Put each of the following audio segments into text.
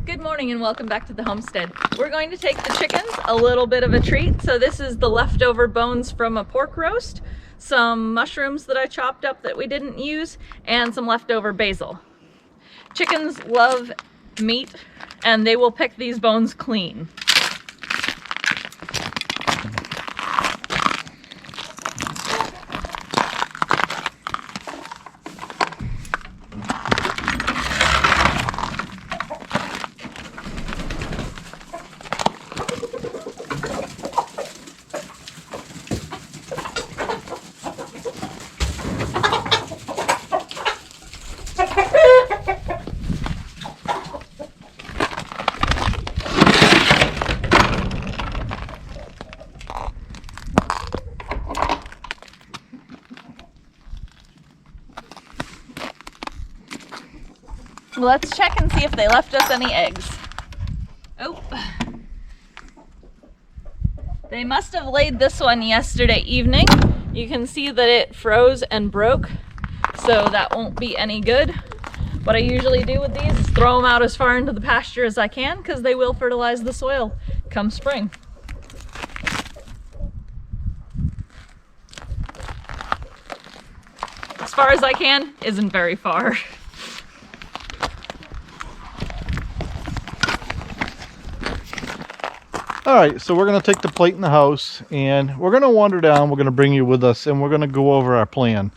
Good morning and welcome back to the homestead. We're going to take the chickens a little bit of a treat. So this is the leftover bones from a pork roast, some mushrooms that I chopped up that we didn't use, and some leftover basil. Chickens love meat and they will pick these bones clean. Let's check and see if they left us any eggs. Oh, they must have laid this one yesterday evening. You can see that it froze and broke, so that won't be any good. What I usually do with these is throw them out as far into the pasture as I can, because they will fertilize the soil come spring. As far as I can isn't very far. All right, so we're going to take the plate in the house and we're going to wander down. We're going to bring you with us and we're going to go over our plan.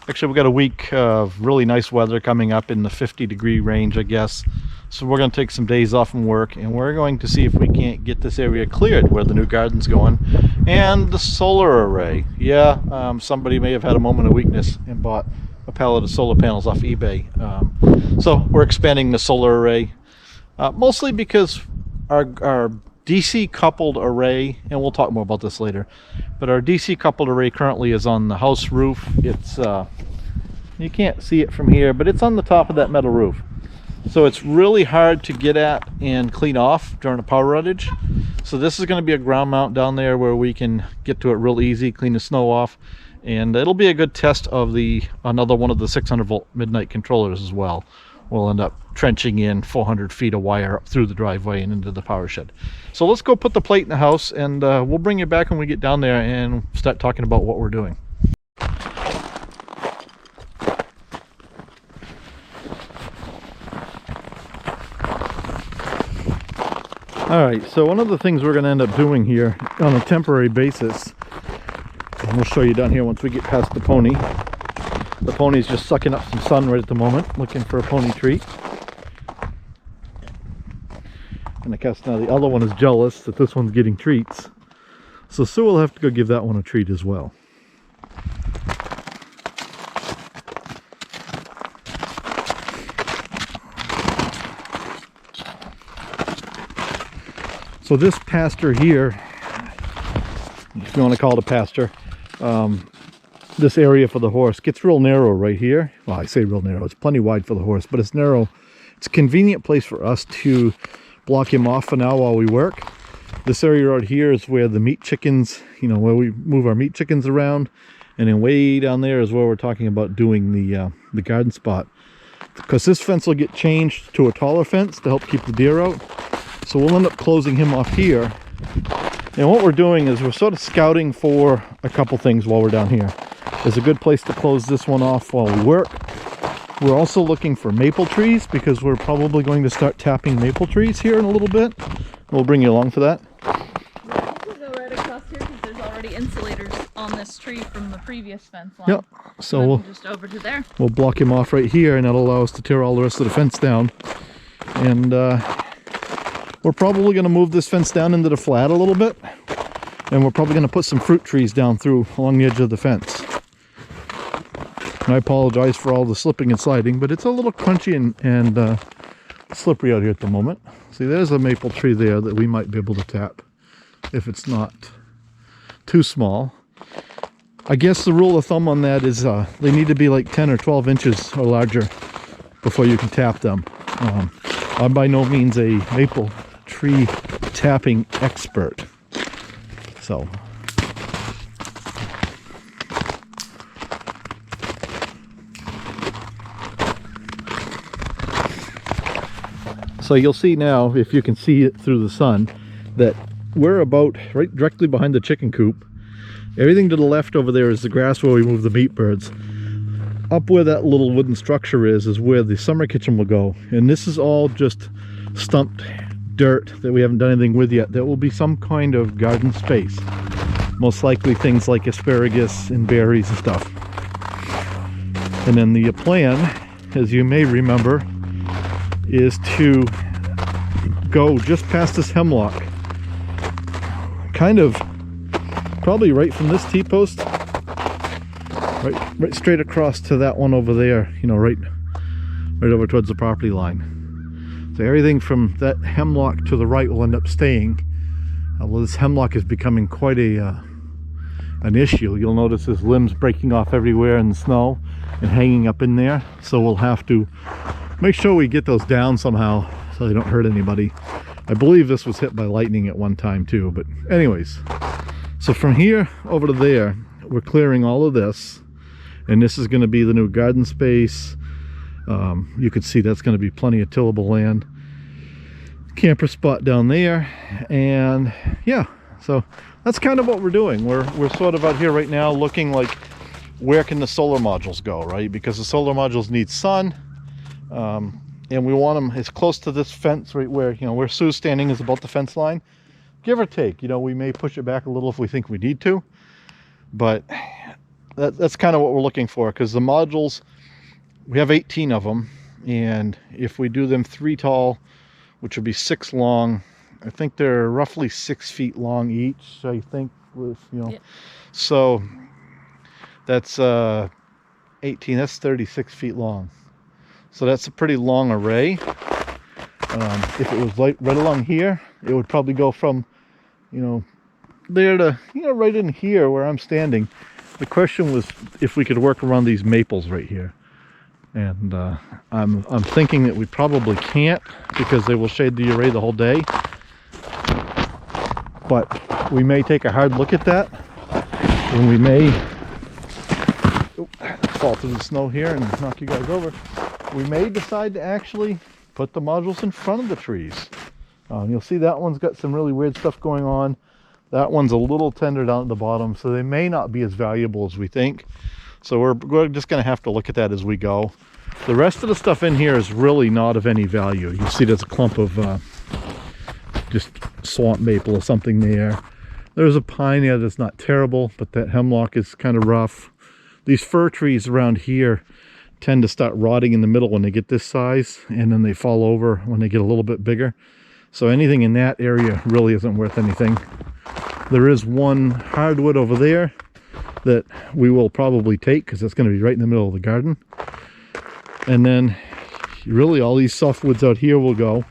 Actually, we got a week of really nice weather coming up in the 50-degree range, I guess. So we're going to take some days off from work and we're going to see if we can't get this area cleared where the new garden's going. And the solar array. Yeah, somebody may have had a moment of weakness and bought a pallet of solar panels off eBay. So we're expanding the solar array, mostly because our DC coupled array, and we'll talk more about this later, but our DC coupled array currently is on the house roof. It's you can't see it from here, but it's on the top of that metal roof, so it's really hard to get at and clean off during a power outage. So this is going to be a ground mount down there where we can get to it real easy, clean the snow off, and it'll be a good test of another one of the 600-volt midnight controllers as well. We'll end up trenching in 400 feet of wire up through the driveway and into the power shed. So let's go put the plate in the house, and we'll bring you back when we get down there and start talking about what we're doing. All right, so one of the things we're going to end up doing here on a temporary basis, and we'll show you down here once we get past the pony. The pony's just sucking up some sun right at the moment, looking for a pony treat. And I guess now the other one is jealous that this one's getting treats. So Sue will have to go give that one a treat as well. So this pasture here, if you want to call it a pasture, this area for the horse gets real narrow right here. Well, I say real narrow, it's plenty wide for the horse, but it's narrow. It's a convenient place for us to block him off for now while we work. This area right here is where the meat chickens, where we move our meat chickens around, and then way down there is where we're talking about doing the garden spot, because this fence will get changed to a taller fence to help keep the deer out. So we'll end up closing him off here. And what we're doing is we're sort of scouting for a couple things while we're down here. There's a good place to close this one off while we work. We're also looking for maple trees because we're probably going to start tapping maple trees here in a little bit. We'll bring you along for that. Yeah, we'll go right across here because there's already insulators on this tree from the previous fence line. Yep. So we'll just over to there. We'll block him off right here, and that'll allow us to tear all the rest of the fence down. And we're probably going to move this fence down into the flat a little bit, and we're probably going to put some fruit trees down through along the edge of the fence. And I apologize for all the slipping and sliding, but it's a little crunchy and slippery out here at the moment. See, there's a maple tree there that we might be able to tap if it's not too small. I guess the rule of thumb on that is they need to be like 10 or 12 inches or larger before you can tap them. I'm by no means a maple tree tapping expert. So So you'll see now, if you can see it through the sun, that we're about right directly behind the chicken coop. Everything to the left over there is the grass where we move the meat birds. Up where that little wooden structure is where the summer kitchen will go. And this is all just stumped dirt that we haven't done anything with yet. There will be some kind of garden space. Most likely things like asparagus and berries and stuff. And then the plan, as you may remember, is to go just past this hemlock. Kind of probably right from this T-post right straight across to that one over there, you know, right over towards the property line. So everything from that hemlock to the right will end up staying. Well, this hemlock is becoming quite an issue. You'll notice there's limbs breaking off everywhere in the snow and hanging up in there. So we'll have to make sure we get those down somehow so they don't hurt anybody. I believe this was hit by lightning at one time too, but anyways. So from here over to there, we're clearing all of this. And this is going to be the new garden space. You can see that's going to be plenty of tillable land. Camper spot down there. And yeah, so that's kind of what we're doing. We're sort of out here right now looking like, where can the solar modules go, right? Because the solar modules need sun. And we want them as close to this fence right where, you know, where Sue's standing is about the fence line. Give or take, you know, we may push it back a little if we think we need to. But that's kind of what we're looking for, because the modules, we have 18 of them, and if we do them 3 tall, which would be 6 long, I think they're roughly 6 feet long each, I think, with, you know, yeah. So that's 18, that's 36 feet long. So that's a pretty long array. If it was right along here, it would probably go from, you know, there to, you know, right in here where I'm standing. The question was if we could work around these maples right here. And I'm thinking that we probably can't, because they will shade the array the whole day. But we may take a hard look at that, and we may fall through the snow here and knock you guys over. We may decide to actually put the modules in front of the trees. You'll see that one's got some really weird stuff going on. That one's a little tender down at the bottom, so they may not be as valuable as we think. So we're just going to have to look at that as we go. The rest of the stuff in here is really not of any value. You see there's a clump of just swamp maple or something there. There's a pine there that's not terrible, but that hemlock is kind of rough. These fir trees around here tend to start rotting in the middle when they get this size, and then they fall over when they get a little bit bigger. So anything in that area really isn't worth anything. There is one hardwood over there that we will probably take, because it's going to be right in the middle of the garden. And then really all these softwoods out here will go.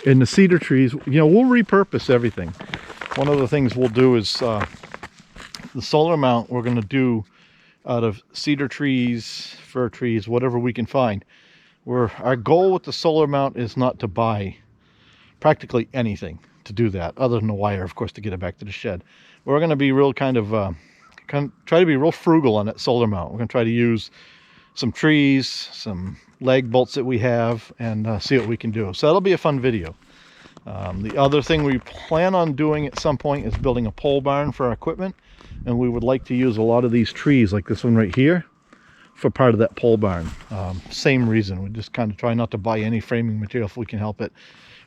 And the cedar trees, you know, we'll repurpose everything. One of the things we'll do is the solar mount we're going to do out of cedar trees, fir trees, whatever we can find. Our goal with the solar mount is not to buy practically anything to do that, other than the wire, of course, to get it back to the shed. We're going to be real try to be real frugal on that solar mount. We're going to try to use some trees, some lag bolts that we have, and see what we can do. So that'll be a fun video. The other thing we plan on doing at some point is building a pole barn for our equipment, and we would like to use a lot of these trees, like this one right here, for part of that pole barn. Same reason, we just kind of try not to buy any framing material if we can help it.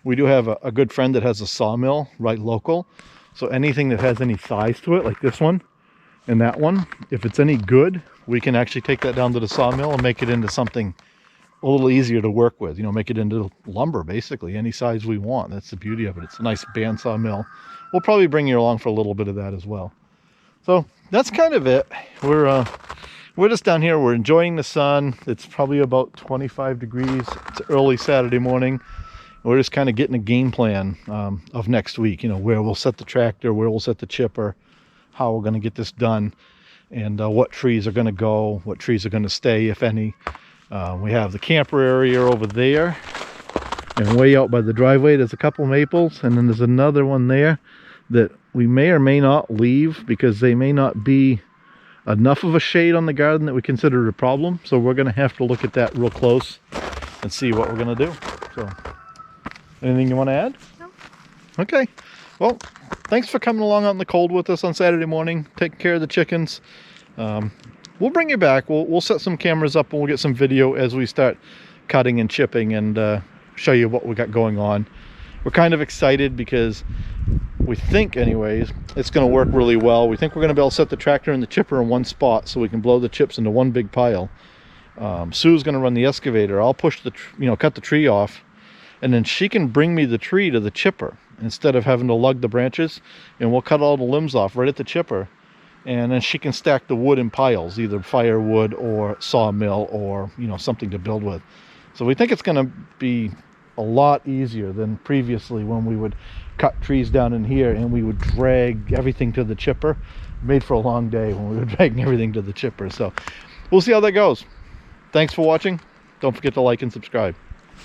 We do have a good friend that has a sawmill right local, so anything that has any size to it, like this one and that one, if it's any good, we can actually take that down to the sawmill and make it into something a little easier to work with, you know, make it into lumber, basically any size we want. That's the beauty of it. It's a nice bandsaw mill. We'll probably bring you along for a little bit of that as well. So that's kind of it. We're just down here, we're enjoying the sun. It's probably about 25 degrees. It's early Saturday morning. We're just kind of getting a game plan of next week, you know, where we'll set the tractor, where we'll set the chipper, how we're going to get this done, and what trees are going to go, what trees are going to stay, if any. We have the camper area over there, and way out by the driveway there's a couple maples, and then there's another one there that we may or may not leave because they may not be enough of a shade on the garden that we consider a problem. So we're going to have to look at that real close. and see what we're gonna do. So, anything you want to add? No. Okay. Well, thanks for coming along out in the cold with us on Saturday morning, taking care of the chickens. We'll bring you back. We'll set some cameras up and we'll get some video as we start cutting and chipping and show you what we got going on. We're kind of excited because we think, anyways, it's going to work really well. We think we're going to be able to set the tractor and the chipper in one spot so we can blow the chips into one big pile. Sue's going to run the excavator. I'll push the, cut the tree off, and then she can bring me the tree to the chipper instead of having to lug the branches, and we'll cut all the limbs off right at the chipper, and then she can stack the wood in piles, either firewood or sawmill or something to build with. So we think it's going to be a lot easier than previously when we would cut trees down in here and we would drag everything to the chipper. Made for a long day when we were dragging everything to the chipper. So we'll see how that goes. Thanks for watching. Don't forget to like and subscribe.